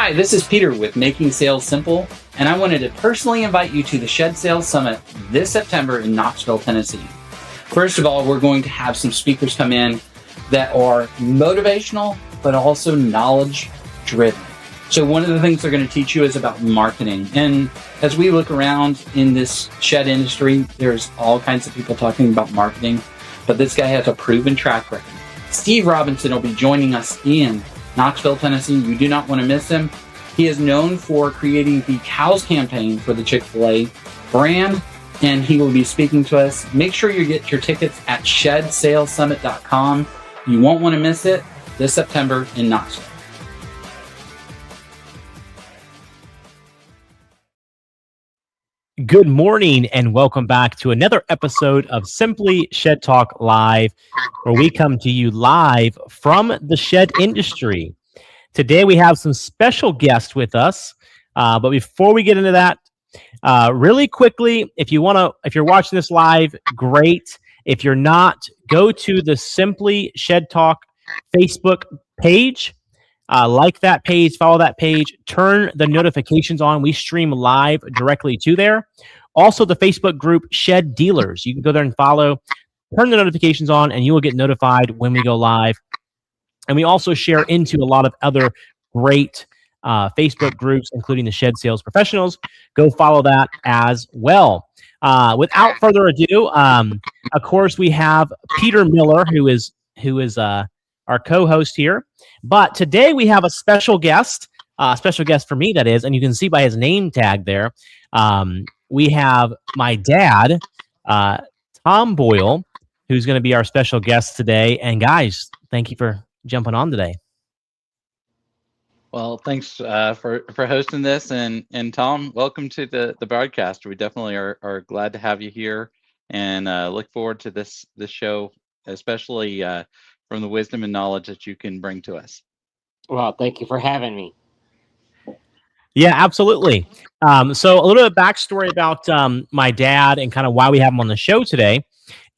Hi, this is Peter with Making Sales Simple, and I wanted to personally invite you to the Shed Sales Summit this September in Knoxville, Tennessee. First of all, we're going to have some speakers come in that are motivational, but also knowledge-driven. So one of the things they're going to teach you is about marketing. And as we look around in this shed industry, there's all kinds of people talking about marketing, but this guy has a proven track record. Steve Robinson will be joining us in Knoxville, Tennessee. You do not want to miss him. He is known for creating the Cows campaign for the Chick-fil-A brand, and he will be speaking to us. Make sure you get your tickets at shedsalessummit.com. You won't want to miss it this September in Knoxville. Good morning and welcome back to another episode of Simply Shed Talk Live, where we come to you live from the shed industry. Today we have some special guests with us, but before we get into that, really quickly, if you're watching this live, great. If you're not, go to the Simply Shed Talk Facebook page. Like that page, follow that page, turn the notifications on. We stream live directly to there. Also, the Facebook group Shed Dealers. You can go there and follow, turn the notifications on, and you will get notified when we go live. And we also share into a lot of other great Facebook groups, including the Shed Sales Professionals. Go follow that as well. Without further ado, of course, we have Peter Miller, who is our co-host here. But today we have a special guest for me, that is, and you can see by his name tag there. We have my dad, Tom Boyle, who's going to be our special guest today. And guys, thank you for jumping on today. Well, thanks for hosting this, and Tom, welcome to the broadcast. We definitely are glad to have you here, and look forward to this show, especially from the wisdom and knowledge that you can bring to us. Well, thank you for having me. Yeah, absolutely. So a little bit of backstory about my dad and kind of why we have him on the show today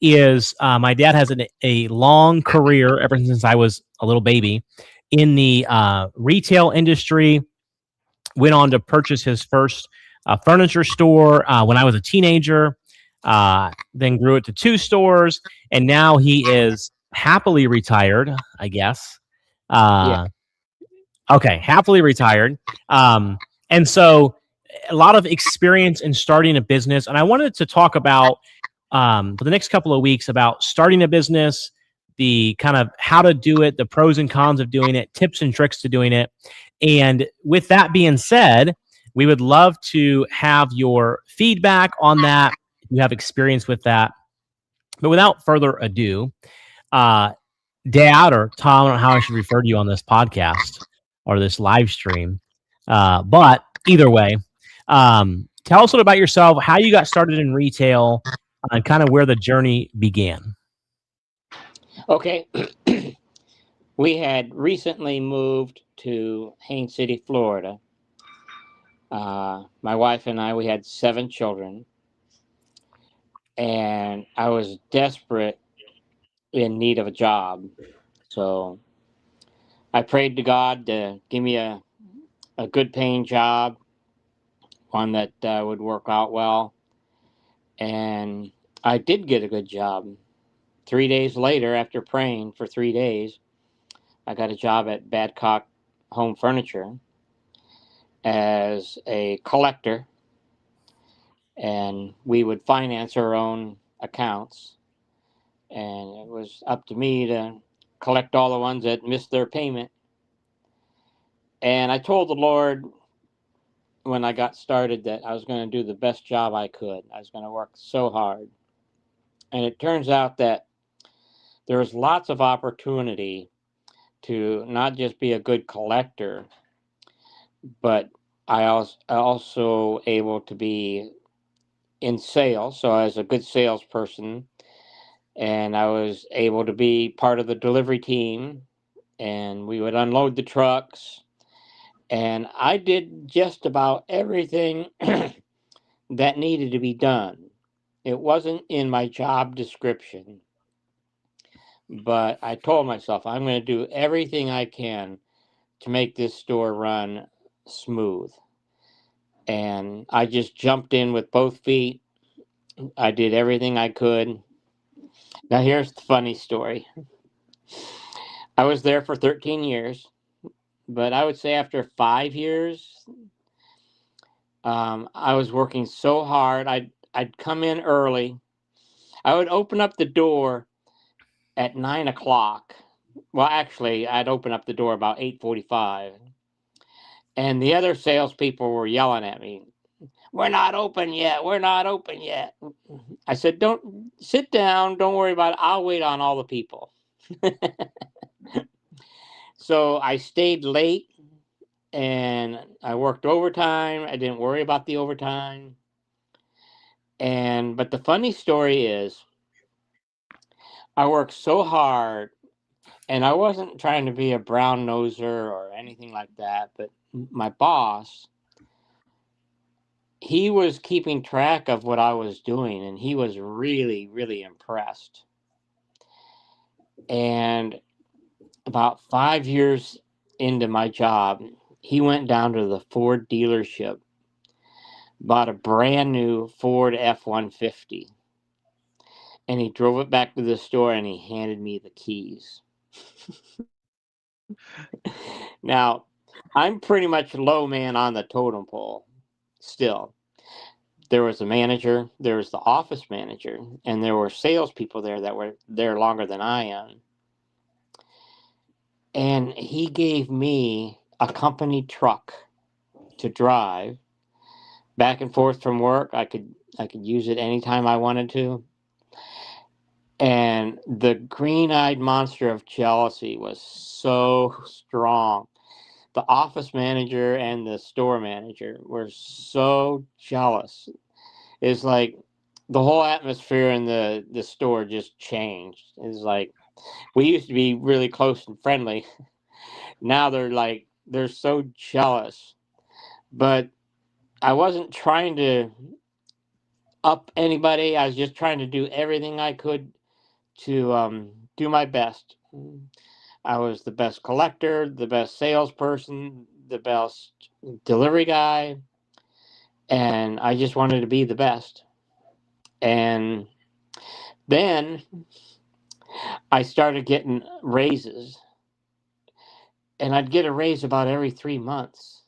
is my dad has a long career ever since I was a little baby in the retail industry. Went on to purchase his first furniture store when I was a teenager, then grew it to 2 stores, and now he is happily retired, I guess. Yeah. Okay, happily retired. And so a lot of experience in starting a business. And I wanted to talk about, for the next couple of weeks, about starting a business, the kind of how to do it, the pros and cons of doing it, tips and tricks to doing it. And with that being said, we would love to have your feedback on that, if you have experience with that. But without further ado, Dad, or Tom, I don't know how I should refer to you on this podcast or this live stream. But either way, tell us a little about yourself, how you got started in retail, and kind of where the journey began. Okay. We had recently moved to Haines City, Florida. My wife and I, we had 7 children. And I was desperate, in need of a job. So I prayed to God to give me a good paying job, one that would work out well. And I did get a good job. 3 days later, after praying for 3 days, I got a job at Badcock Home Furniture as a collector, and we would finance our own accounts, and it was up to me to collect all the ones that missed their payment. And I told the Lord when I got started that I was going to do the best job I could. I was going to work so hard. And it turns out that there was lots of opportunity to not just be a good collector, but I was also able to be in sales. So I was a good salesperson, and I was able to be part of the delivery team, and we would unload the trucks. And I did just about everything that needed to be done. It wasn't in my job description, but I told myself I'm going to do everything I can to make this store run smooth. And I just jumped in with both feet. I did everything I could. Now, here's the funny story. I was there for 13 years, but I would say after 5 years, I was working so hard. I'd come in early. I would open up the door at 9 o'clock. Well, actually, I'd open up the door about 8:45, and the other salespeople were yelling at me, "We're not open yet. We're not open yet." I said, "Don't sit down. Don't worry about it. I'll wait on all the people." So I stayed late and I worked overtime. I didn't worry about the overtime. But the funny story is, I worked so hard, and I wasn't trying to be a brown noser or anything like that, but my boss, he was keeping track of what I was doing, and he was really, really impressed. And about 5 years into my job, he went down to the Ford dealership, bought a brand new Ford F-150, and he drove it back to the store and he handed me the keys. Now, I'm pretty much low man on the totem pole still. There was a manager, there was the office manager, and there were salespeople there that were there longer than I am. And he gave me a company truck to drive back and forth from work. I could use it anytime I wanted to. And the green-eyed monster of jealousy was so strong. The office manager and the store manager were so jealous. It's like the whole atmosphere in the store just changed. It's like we used to be really close and friendly. Now they're so jealous. But I wasn't trying to up anybody. I was just trying to do everything I could to do my best. I was the best collector, the best salesperson, the best delivery guy, and I just wanted to be the best. And then I started getting raises, and I'd get a raise about every 3 months.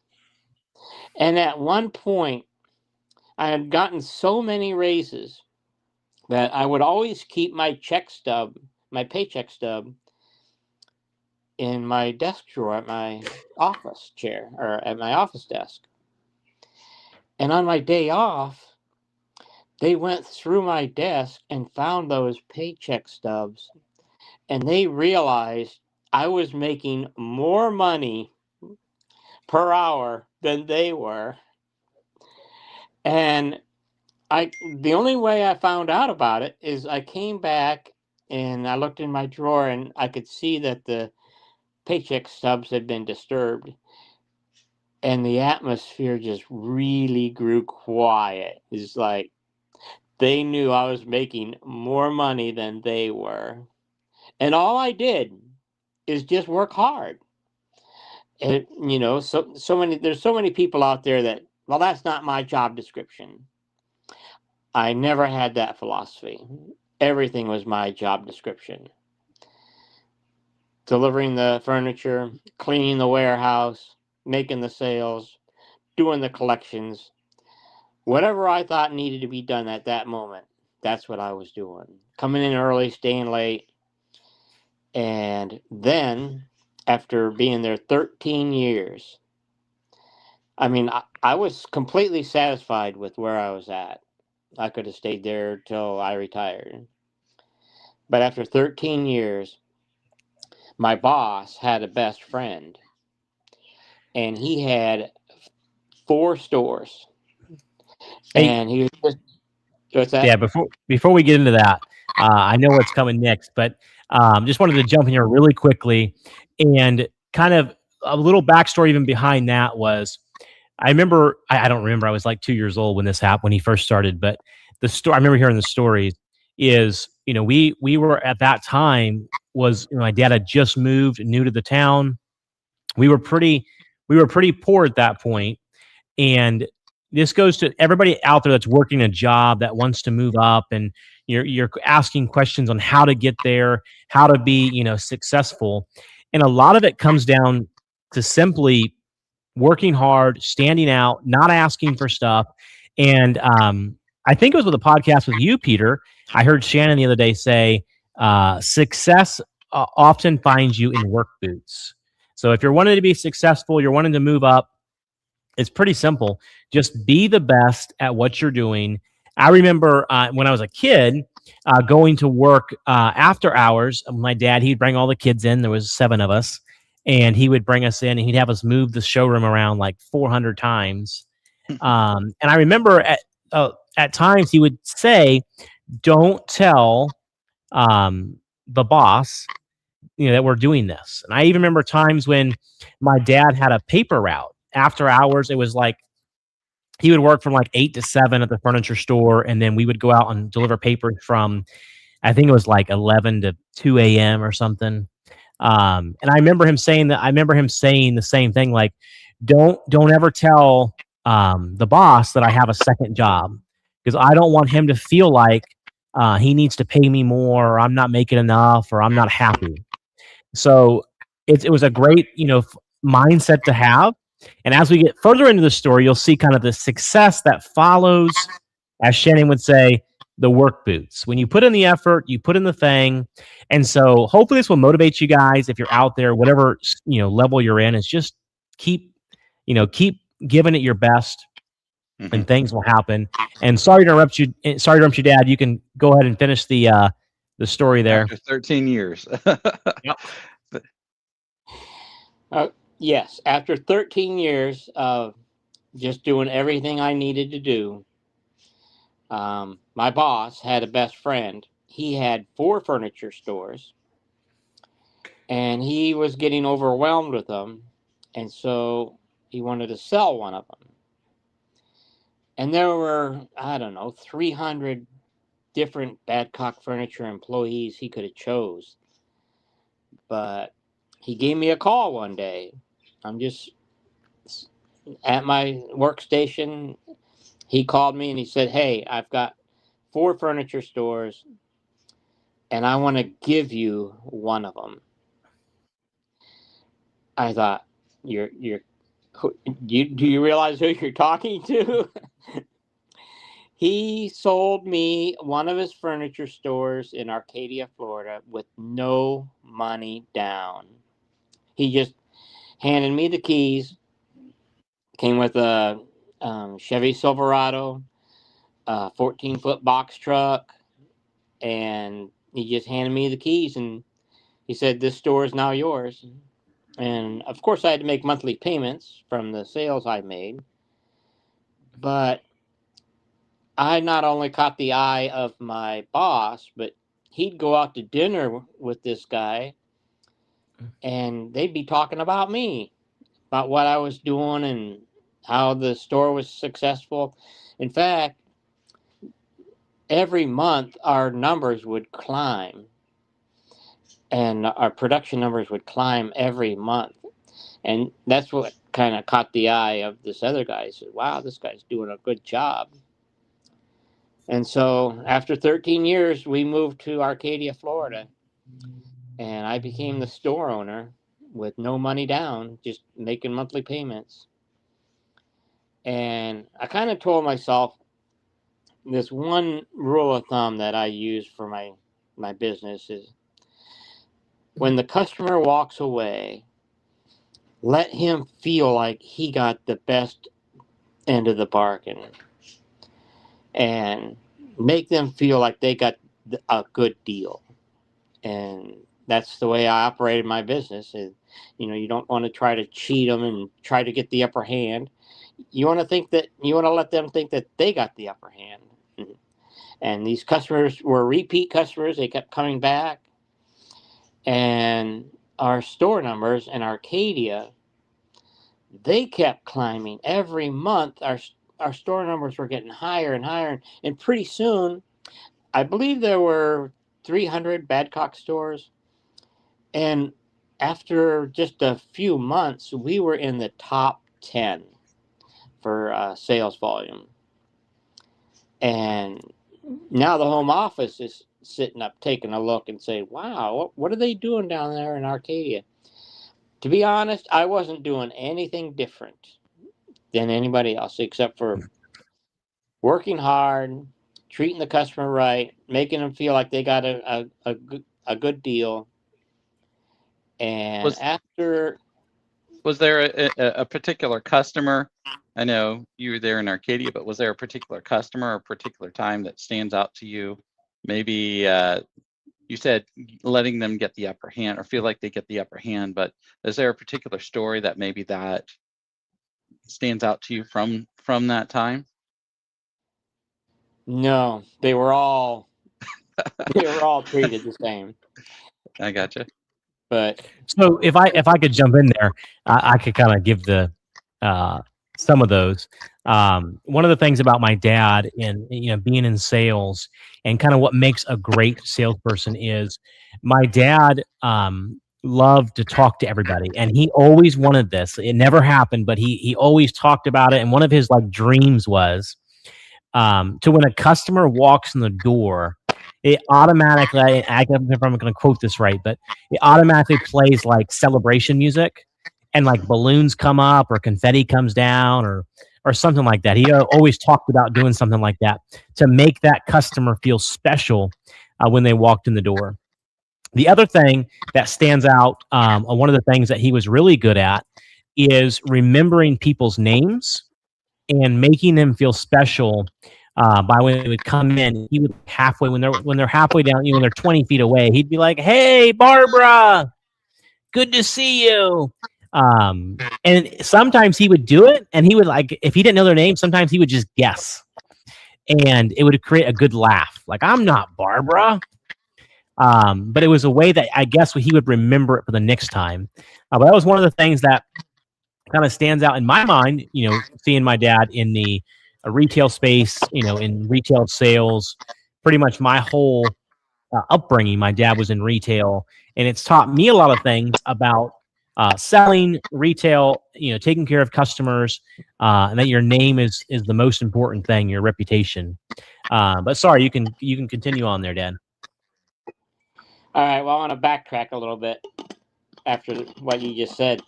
And at one point, I had gotten so many raises that I would always keep my paycheck stub, in my desk drawer at my office chair or at my office desk. And on my day off, they went through my desk and found those paycheck stubs, and they realized I was making more money per hour than they were. And the only way I found out about it is I came back and I looked in my drawer and I could see that the paycheck stubs had been disturbed, and the atmosphere just really grew quiet. It's like they knew I was making more money than they were, and all I did is just work hard. And there's so many people out there that, well, that's not my job description. I never had that philosophy. Everything was my job description. Delivering the furniture, cleaning the warehouse, making the sales, doing the collections. Whatever I thought needed to be done at that moment, that's what I was doing. Coming in early, staying late. And then, after being there 13 years, I was completely satisfied with where I was at. I could have stayed there till I retired. But after 13 years, my boss had a best friend, and he had 4 stores. Hey, and he was just, what's that? yeah, before we get into that, I know what's coming next, but just wanted to jump in here really quickly, and kind of a little backstory even behind that was, I remember, I don't remember, I was like 2 years old when this happened, when he first started, but the story, I remember hearing the stories is, we were at that time was, my dad had just moved new to the town. We were pretty we were pretty poor at that point. And this goes to everybody out there that's working a job that wants to move up, and you're asking questions on how to get there, how to be, successful. And a lot of it comes down to simply working hard, standing out, not asking for stuff. And I think it was with a podcast with you, Peter. I heard Shannon the other day say, success often finds you in work boots. So if you're wanting to be successful, you're wanting to move up, it's pretty simple. Just be the best at what you're doing. I remember when I was a kid going to work after hours. My dad, he'd bring all the kids in. There was 7 of us. And he would bring us in, and he'd have us move the showroom around like 400 times. And I remember at times he would say, don't tell the boss, that we're doing this. And I even remember times when my dad had a paper route after hours. It was like he would work from like 8 to 7 at the furniture store, and then we would go out and deliver papers from, I think it was like 11 to 2 a.m. or something. And I remember him saying the same thing, like, don't ever tell the boss that I have a second job, because I don't want him to feel like he needs to pay me more, or I'm not making enough, or I'm not happy. So it was a great, mindset to have. And as we get further into the story, you'll see kind of the success that follows, as Shannon would say, the work boots. When you put in the effort, you put in the thing. And so hopefully this will motivate you guys if you're out there, whatever, level you're in, is just keep giving it your best, and things will happen. And sorry to interrupt you, Dad. You can go ahead and finish the story there. After 13 years. Yep. Yes, after 13 years of just doing everything I needed to do, my boss had a best friend. He had 4 furniture stores, and he was getting overwhelmed with them, and so he wanted to sell one of them. And there were, 300 different Badcock Furniture employees he could have chose. But he gave me a call one day. I'm just at my workstation. He called me and he said, hey, I've got 4 furniture stores, and I want to give you one of them. I thought, do you realize who you're talking to? He sold me one of his furniture stores in Arcadia, Florida, with no money down. He just handed me the keys. Came with a Chevy Silverado, a 14-foot box truck, and he just handed me the keys, and he said, this store is now yours. And of course I had to make monthly payments from the sales I made, but I not only caught the eye of my boss, but he'd go out to dinner with this guy, and they'd be talking about me, about what I was doing and how the store was successful. In fact, every month our numbers would climb, and our production numbers would climb every month. And that's what kind of caught the eye of this other guy. He said, wow, this guy's doing a good job. And so after 13 years, we moved to Arcadia, Florida, and I became the store owner with no money down, just making monthly payments. And I kind of told myself this one rule of thumb that I use for my business is, when the customer walks away, let him feel like he got the best end of the bargain, and make them feel like they got a good deal. And that's the way I operated my business. Is, you don't want to try to cheat them and try to get the upper hand. You want to let them think that they got the upper hand. And these customers were repeat customers. They kept coming back. And our store numbers in Arcadia, they kept climbing every month. Our store numbers were getting higher and higher. And pretty soon, I believe there were 300 Badcock stores. And after just a few months, we were in the top 10 for sales volume. And now the home office is sitting up taking a look and say, wow, what are they doing down there in Arcadia? To be honest, I wasn't doing anything different than anybody else except for working hard, treating the customer right, making them feel like they got a good deal. And Was after, was there a particular customer? I know you were there in Arcadia, but was there a particular customer or a particular time that stands out to you? Maybe you said letting them get the upper hand or feel like they get the upper hand, but is there a particular story that maybe that stands out to you from that time? no, they were all treated the same. I gotcha. But So if I could jump in there, I could kind of give the some of those. One of the things about my dad and being in sales and kind of what makes a great salesperson is my dad loved to talk to everybody, and he always wanted this. It never happened, but he always talked about it. And one of his like dreams was to when a customer walks in the door, it automatically, I don't know if I'm going to quote this right, but it automatically plays like celebration music and like balloons come up or confetti comes down or something like that. He always talked about doing something like that to make that customer feel special when they walked in the door. The other thing that stands out, one of the things that he was really good at is remembering people's names and making them feel special by when they would come in. He would halfway when they're halfway down, when they're 20 feet away, he'd be like, "Hey, Barbara, good to see you." And sometimes he would do it, and he would like if he didn't know their name, sometimes he would just guess, and it would create a good laugh. Like, "I'm not Barbara." But it was a way that I guess he would remember it for the next time. But that was one of the things that kind of stands out in my mind, seeing my dad in the retail space, in retail sales, pretty much my whole upbringing. My dad was in retail, and it's taught me a lot of things about selling, retail, taking care of customers, and that your name is the most important thing, your reputation. But sorry, you can continue on there, Dad. all right, well, I want to backtrack a little bit after what you just said.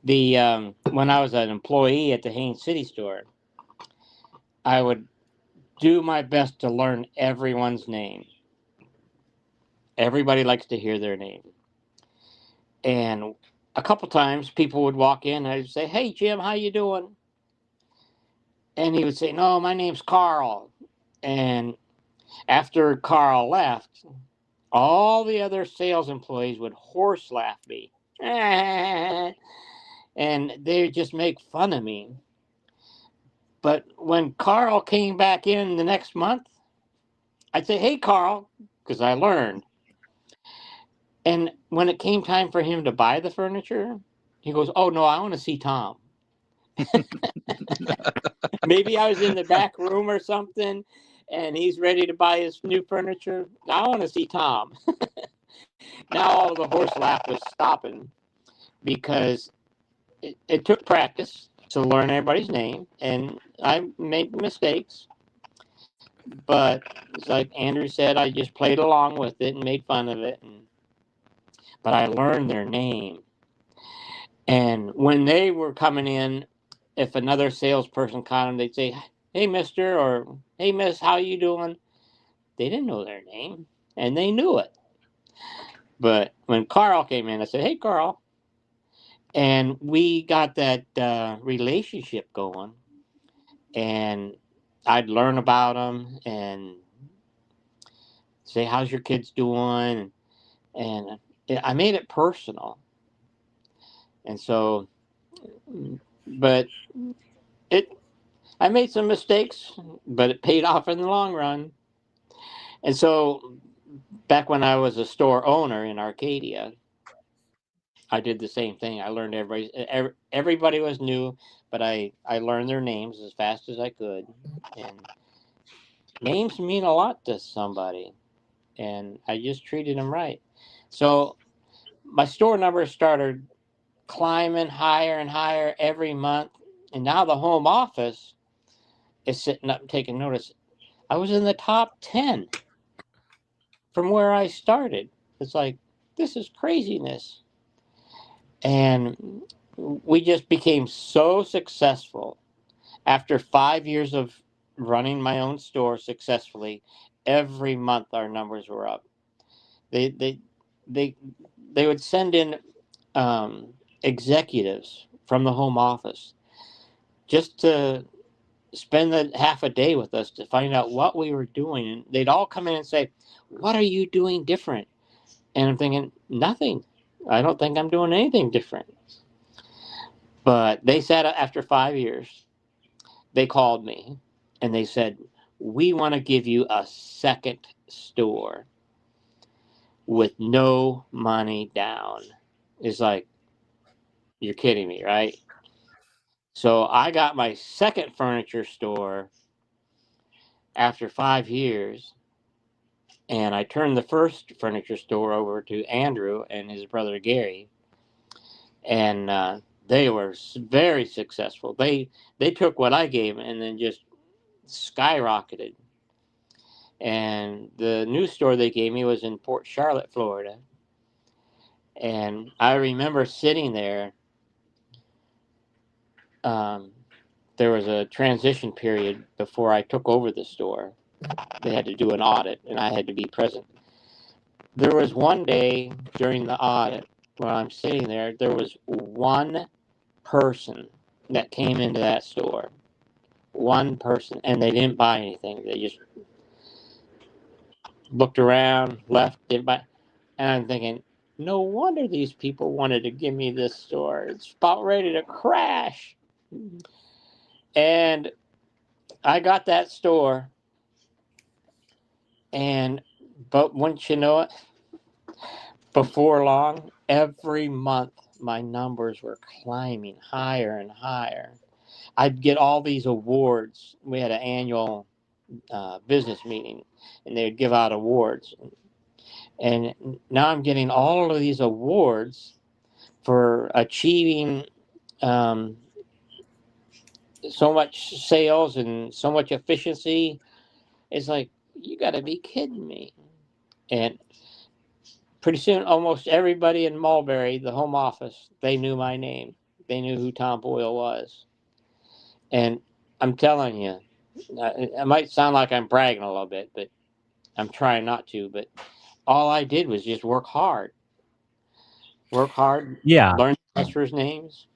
The when I was an employee at the Haines City store, I would do my best to learn everyone's name. Everybody likes to hear their name. And a couple times people would walk in and I'd say, "Hey, Jim, how you doing?" And he would say, "No, my name's Carl." And after Carl left, all the other sales employees would horse laugh me. And they would just make fun of me. But when Carl came back in the next month, I'd say, "Hey, Carl," because I learned. And when it came time for him to buy the furniture, he goes, "Oh, no, I want to see Tom." Maybe I was in the back room or something, and he's ready to buy his new furniture. "I want to see Tom." Now all the horse laugh was stopping because it took practice to learn everybody's name, and I made mistakes. But like Andrew said, I just played along with it and made fun of it. But I learned their name. And when they were coming in, if another salesperson caught them, they'd say, "Hey, mister," or "Hey, miss, how you doing?" They didn't know their name, and they knew it. But when Carl came in, I said, "Hey, Carl." And we got that relationship going. And I'd learn about them and say, "How's your kids doing?" And I made it personal. And so, but I made some mistakes, but it paid off in the long run. And so, back when I was a store owner in Arcadia, I did the same thing. I learned everybody was new, but I learned their names as fast as I could. And names mean a lot to somebody, and I just treated them right. So my store numbers started climbing higher and higher every month. And now the home office is sitting up and taking notice. I was in the top 10 from where I started. It's like, this is craziness. And we just became so successful. After 5 years of running my own store successfully, every month our numbers were up. They would send in executives from the home office just to spend half a day with us to find out what we were doing. And they'd all come in and say, "What are you doing different?" And I'm thinking, nothing. I don't think I'm doing anything different. But they said after 5 years, they called me and they said, "We want to give you a second store with no money down." It's like, you're kidding me, right? So I got my second furniture store after 5 years, and I turned the first furniture store over to Andrew and his brother Gary, and they were very successful. They took what I gave them and then just skyrocketed. And the new store they gave me was in Port Charlotte, Florida. And I remember sitting there. There was a transition period before I took over the store. They had to do an audit, and I had to be present. There was one day during the audit when I'm sitting there, there was one person that came into that store. One person, and they didn't buy anything. They just looked around, left, didn't buy. And I'm thinking, no wonder these people wanted to give me this store. It's about ready to crash. And I got that store, but wouldn't you know it, before long, every month my numbers were climbing higher and higher. I'd get all these awards. We had an annual business meeting, and they would give out awards. And now I'm getting all of these awards for achieving so much sales and so much efficiency. It's like, you got to be kidding me. And pretty soon, almost everybody in Mulberry, the home office, they knew my name. They knew who Tom Boyle was. And I'm telling you, it might sound like I'm bragging a little bit, but I'm trying not to. But all I did was just work hard. Yeah. Learn customers' names.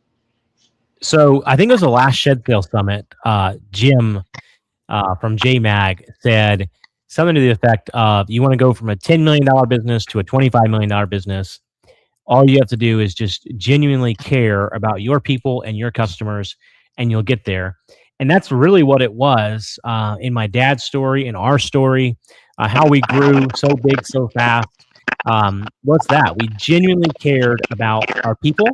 So I think it was the last Shed Sale Summit. Jim from JMag said something to the effect of, you want to go from a $10 million business to a $25 million business. All you have to do is just genuinely care about your people and your customers, and you'll get there. And that's really what it was in my dad's story, in our story, how we grew so big, so fast. What's that? We genuinely cared about our people,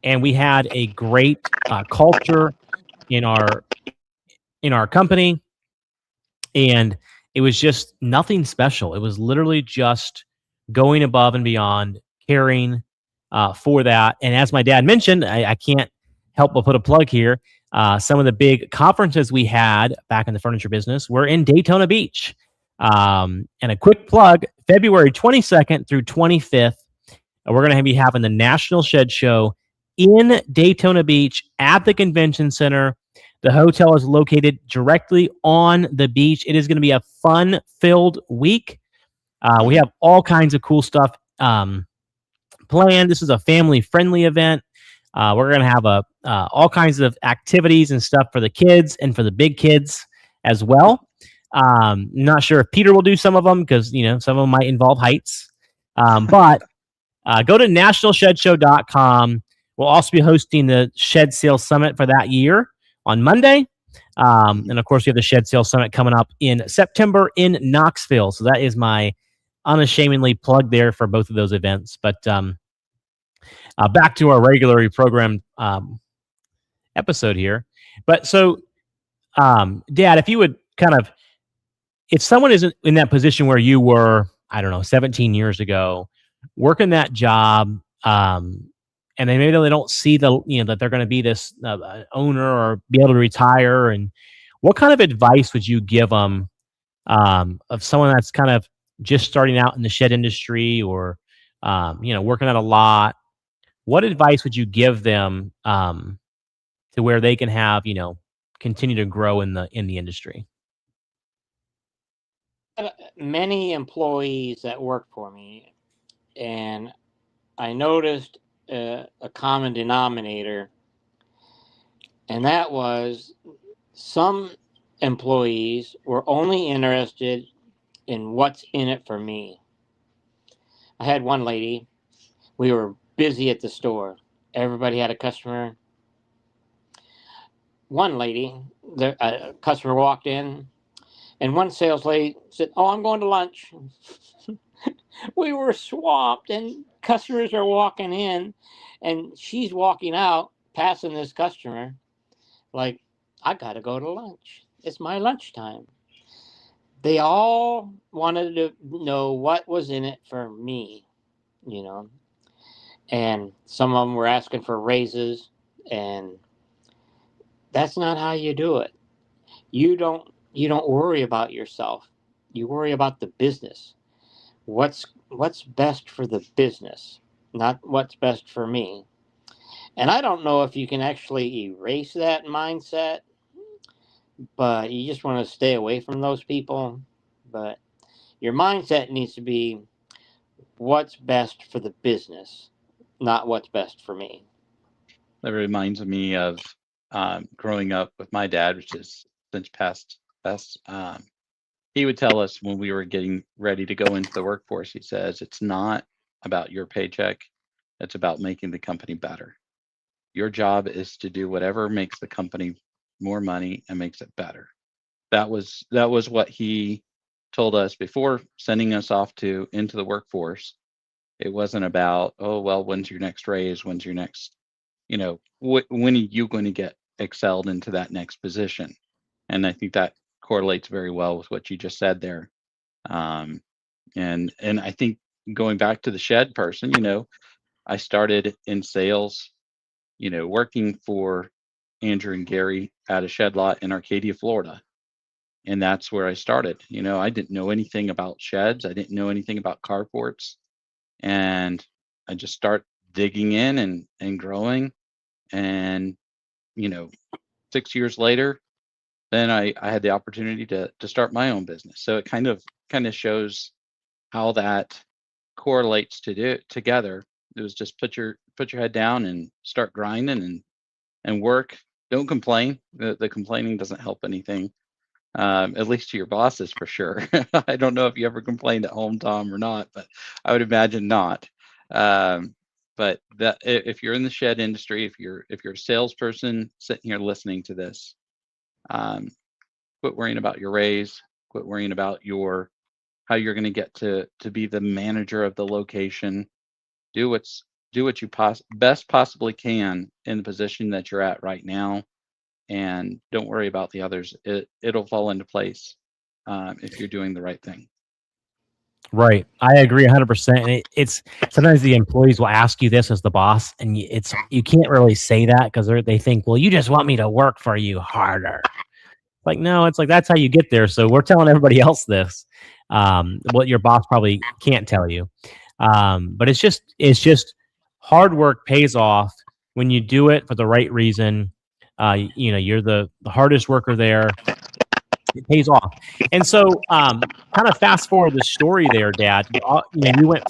and we had a great culture in our company, and it was just nothing special. It was literally just going above and beyond, caring for that. And as my dad mentioned, I can't help but put a plug here. Some of the big conferences we had back in the furniture business were in Daytona Beach. And a quick plug, February 22nd through 25th, we're going to be having the National Shed Show in Daytona Beach at the convention center. The hotel is located directly on the beach. It is going to be a fun-filled week. We have all kinds of cool stuff planned. This is a family-friendly event. We're going to have all kinds of activities and stuff for the kids and for the big kids as well. Not sure if Peter will do some of them because, some of them might involve heights. But go to nationalshedshow.com. We'll also be hosting the Shed Sale Summit for that year on Monday. And of course, we have the Shed Sale Summit coming up in September in Knoxville. So that is my unashamedly plug there for both of those events. But back to our regularly programmed episode here. But so, Dad, if you would if someone is in that position where you were I don't know, 17 years ago, working that job, and maybe they don't see that they're going to be this owner or be able to retire. And what kind of advice would you give them of someone that's kind of just starting out in the shed industry, or working at a lot? What advice would you give them to where they can have continue to grow in the industry? Many employees that work for me, and I noticed a common denominator, and that was some employees were only interested in what's in it for me. I had one lady, we were busy at the store. Everybody had a customer. One lady, a customer walked in, and one sales lady said, "Oh, I'm going to lunch." We were swamped, and customers are walking in, and she's walking out, passing this customer, like, "I got to go to lunch. It's my lunchtime." They all wanted to know what was in it for me, you know. And some of them were asking for raises, and that's not how you do it. You don't worry about yourself. You worry about the business. What's best for the business, not what's best for me. And I don't know if you can actually erase that mindset, but you just want to stay away from those people. But your mindset needs to be what's best for the business, not what's best for me. That reminds me of growing up with my dad, which is since passed. He would tell us when we were getting ready to go into the workforce, he says, it's not about your paycheck. It's about making the company better. Your job is to do whatever makes the company more money and makes it better. That was what he told us before sending us off into the workforce. It wasn't about, oh, well, when's your next raise? When's your next, when are you going to get excelled into that next position? And I think that correlates very well with what you just said there. And I think going back to the shed person, I started in sales, working for Andrew and Gary at a shed lot in Arcadia, Florida. And that's where I started. I didn't know anything about sheds. I didn't know anything about carports. And I just start digging in and growing. And, 6 years later, then I had the opportunity to start my own business. So it kind of shows how that correlates together. It was just put your head down and start grinding and work. Don't complain. The complaining doesn't help anything. At least to your bosses, for sure. I don't know if you ever complained at home, Tom, or not, but I would imagine not. But that if you're in the shed industry, if you're a salesperson sitting here listening to this, quit worrying about your raise. Quit worrying about how you're going to get to be the manager of the location. Do what you best possibly can in the position that you're at right now, and don't worry about the others. It'll fall into place if you're doing the right thing. Right. I agree 100%. And it's sometimes the employees will ask you this as the boss, and you can't really say that because they think, well, you just want me to work for you harder. Like, no, it's like, that's how you get there. So we're telling everybody else this, what your boss probably can't tell you. But it's just hard work pays off when you do it for the right reason. You're the hardest worker there. It pays off. And so, kind of fast forward the story there, Dad. You went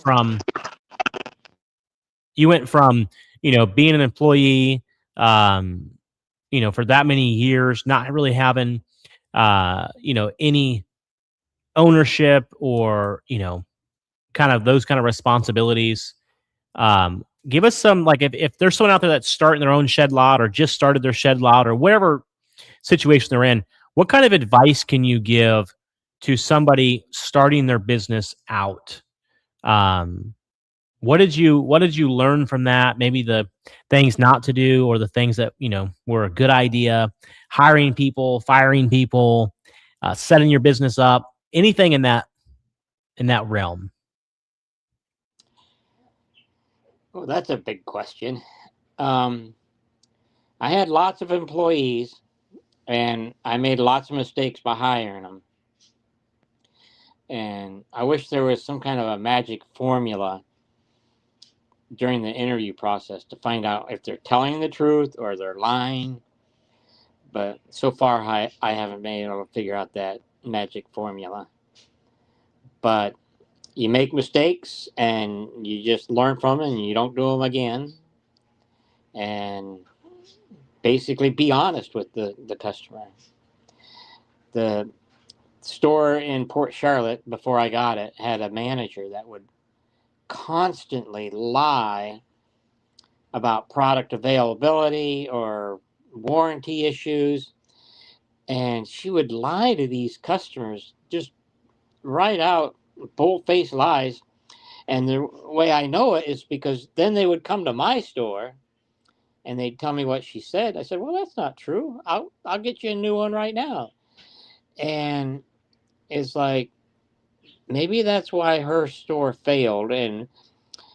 from being an employee, for that many years, not really having, any ownership or, kind of those kind of responsibilities. Give us some, like, if there's someone out there that's starting their own shed lot or just started their shed lot or whatever situation they're in, what kind of advice can you give to somebody starting their business out? What did you learn from that? Maybe the things not to do, or the things that, were a good idea, hiring people, firing people, setting your business up, anything in that realm? Well, that's a big question. I had lots of employees, and I made lots of mistakes by hiring them. And I wish there was some kind of a magic formula during the interview process to find out if they're telling the truth or they're lying. But so far, I haven't been able to figure out that magic formula. But you make mistakes and you just learn from it and you don't do them again. And basically be honest with the customer. The store in Port Charlotte, before I got it, had a manager that would constantly lie about product availability or warranty issues. And she would lie to these customers, just right out, bold-faced lies. And the way I know it is because then they would come to my store and they'd tell me what she said. I said, well, that's not true. I'll get you a new one right now. And it's like, maybe that's why her store failed. And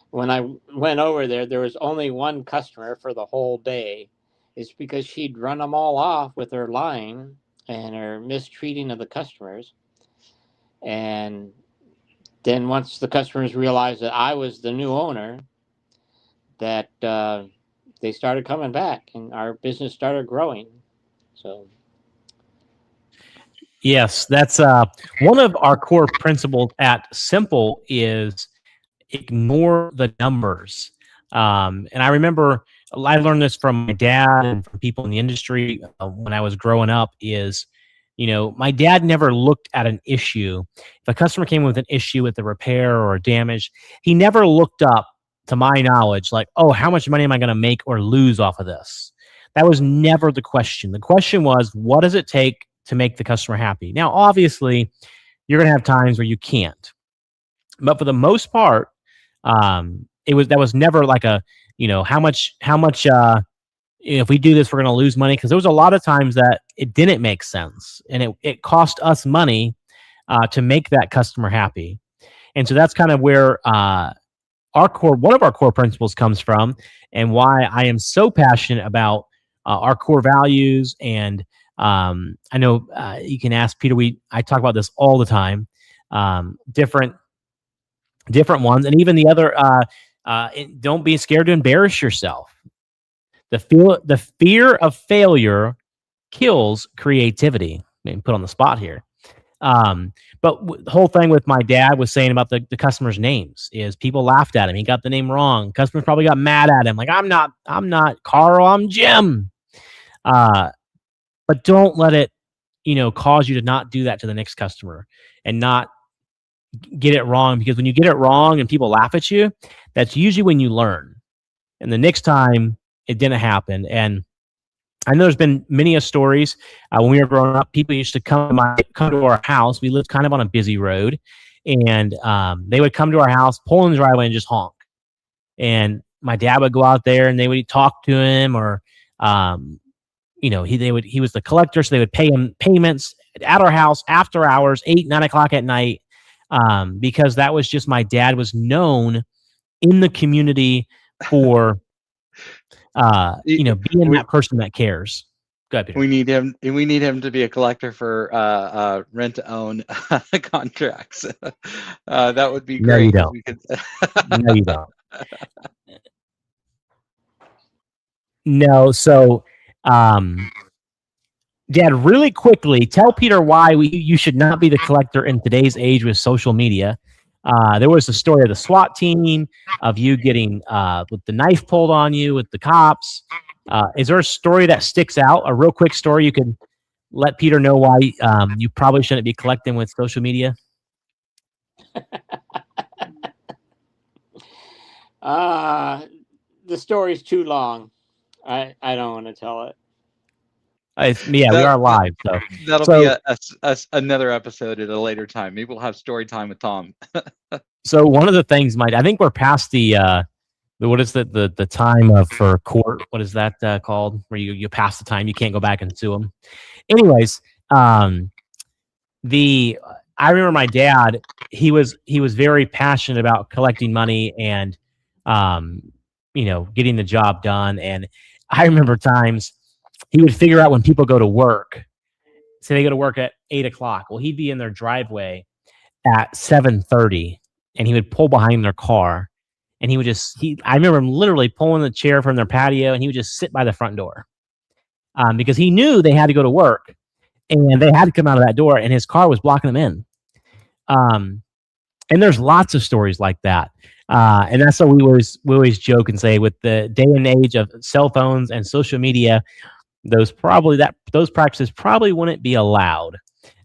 when I went over there, there was only one customer for the whole day. It's because she'd run them all off with her lying and her mistreating of the customers. And then once the customers realized that I was the new owner, that they started coming back and our business started growing. So Yes, that's one of our core principles at Simple is ignore the numbers. And I remember I learned this from my dad and from people in the industry when I was growing up is, my dad never looked at an issue. If a customer came with an issue with a repair or a damage, he never looked up, to my knowledge, like, oh, how much money am I going to make or lose off of this? That was never the question. The question was, what does it take to make the customer happy? Now, obviously, you're going to have times where you can't. But for the most part, that was never like a, how much, if we do this, we're going to lose money. Because there was a lot of times that it didn't make sense. And it cost us money to make that customer happy. And so that's kind of where one of our core principles comes from, and why I am so passionate about our core values. And I know you can ask Peter. I talk about this all the time. Different ones, and even the other. Don't be scared to embarrass yourself. The fear of failure kills creativity. Put on the spot here. But the whole thing with my dad was saying about the customers' names is people laughed at him. He got the name wrong. Customers probably got mad at him. Like, I'm not Carl, I'm Jim. But don't let it, cause you to not do that to the next customer and not get it wrong. Because when you get it wrong and people laugh at you, that's usually when you learn. And the next time it didn't happen. And I know there's been many stories when we were growing up. People used to come to our house. We lived kind of on a busy road, and they would come to our house, pull in the driveway, and just honk. And my dad would go out there, and they would talk to him, or he was the collector, so they would pay him payments at our house after hours, 8, 9 o'clock at night, because that was just, my dad was known in the community for being that person that cares. Go ahead, Peter. We need him to be a collector for rent to own contracts. That would be great. No, you don't. No, you don't. No. So, Dad, really quickly, tell Peter why you should not be the collector in today's age with social media. There was a story of the SWAT team, of you getting with the knife pulled on you with the cops. Is there a story that sticks out? A real quick story you could let Peter know why you probably shouldn't be collecting with social media? The story's too long. I don't want to tell it. We are live, so that'll be another episode at a later time. Maybe we'll have story time with Tom. So one of the things, I think we're past the what is the time for court? What is that called? Where you pass the time, you can't go back and sue them. Anyways, I I remember my dad, he was very passionate about collecting money and, getting the job done. And I remember times he would figure out when people go to work. Say they go to work at 8:00. Well, he'd be in their driveway at 7:30, and he would pull behind their car, and he would I remember him literally pulling the chair from their patio, and he would just sit by the front door, because he knew they had to go to work, and they had to come out of that door, and his car was blocking them in. And there's lots of stories like that. And that's what we always joke and say, with the day and age of cell phones and social media, those practices probably wouldn't be allowed.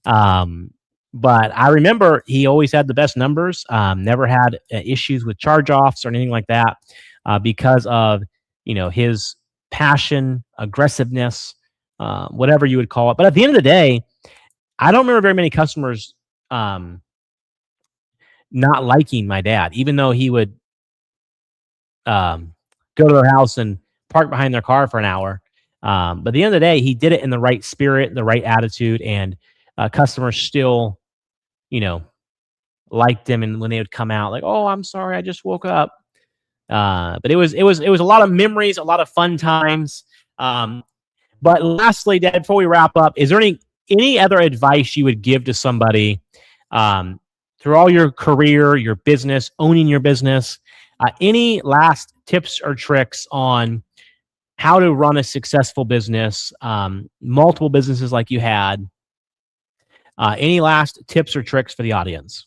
But I remember he always had the best numbers, never had issues with charge-offs or anything like that, because of, his passion, aggressiveness, whatever you would call it. But at the end of the day, I don't remember very many customers not liking my dad, even though he would go to their house and park behind their car for an hour. But at the end of the day, he did it in the right spirit, the right attitude, and customers still, liked him. And when they would come out, like, "Oh, I'm sorry, I just woke up." But it was a lot of memories, a lot of fun times. But lastly, Dad, before we wrap up, is there any other advice you would give to somebody through all your career, your business, owning your business? Any last tips or tricks on how to run a successful business, multiple businesses like you had? Any last tips or tricks for the audience?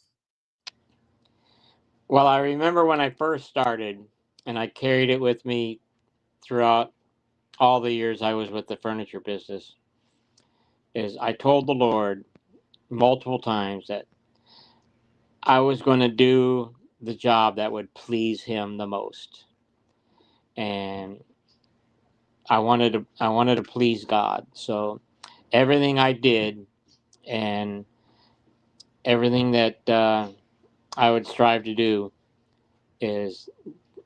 Well, I remember when I first started, and I carried it with me throughout all the years I was with the furniture business, is I told the Lord multiple times that I was going to do the job that would please him the most. And I wanted to please God. So everything I did and everything that I would strive to do is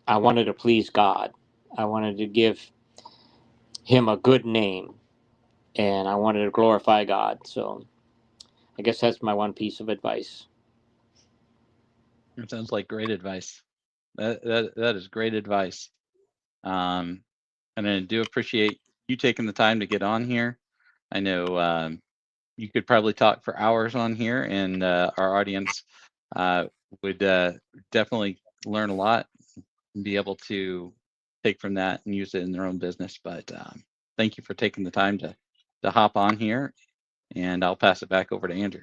I wanted to please God. I wanted to give him a good name, and I wanted to glorify God. So I guess that's my one piece of advice. It sounds like great advice. That is great advice. And I do appreciate you taking the time to get on here. I know you could probably talk for hours on here, and our audience would definitely learn a lot and be able to take from that and use it in their own business. But thank you for taking the time to hop on here, and I'll pass it back over to Andrew.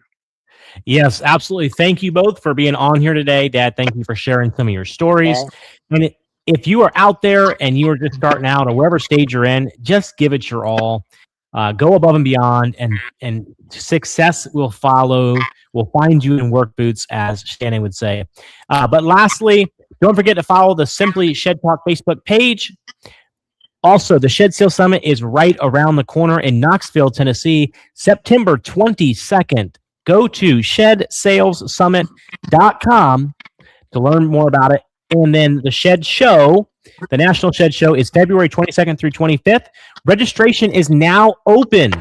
Yes, absolutely. Thank you both for being on here today. Dad, thank you for sharing some of your stories. And if you are out there and you are just starting out, or wherever stage you're in, just give it your all. Go above and beyond, and success will follow. Will find you in work boots, as Shannon would say. But lastly, don't forget to follow the Simply Shed Talk Facebook page. Also, the Shed Sale Summit is right around the corner in Knoxville, Tennessee, September 22nd. Go to ShedSalesSummit.com to learn more about it. And then the Shed Show, the National Shed Show, is February 22nd through 25th. Registration is now open.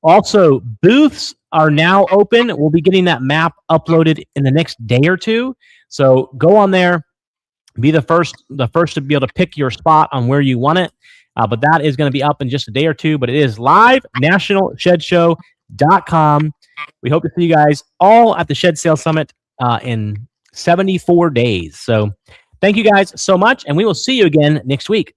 Also, booths are now open. We'll be getting that map uploaded in the next day or two. So go on there, be the first to be able to pick your spot on where you want it. But that is going to be up in just a day or two. But it is live, nationalshedshow.com. We hope to see you guys all at the Shed Sale Summit in 74 days. So thank you guys so much, and we will see you again next week.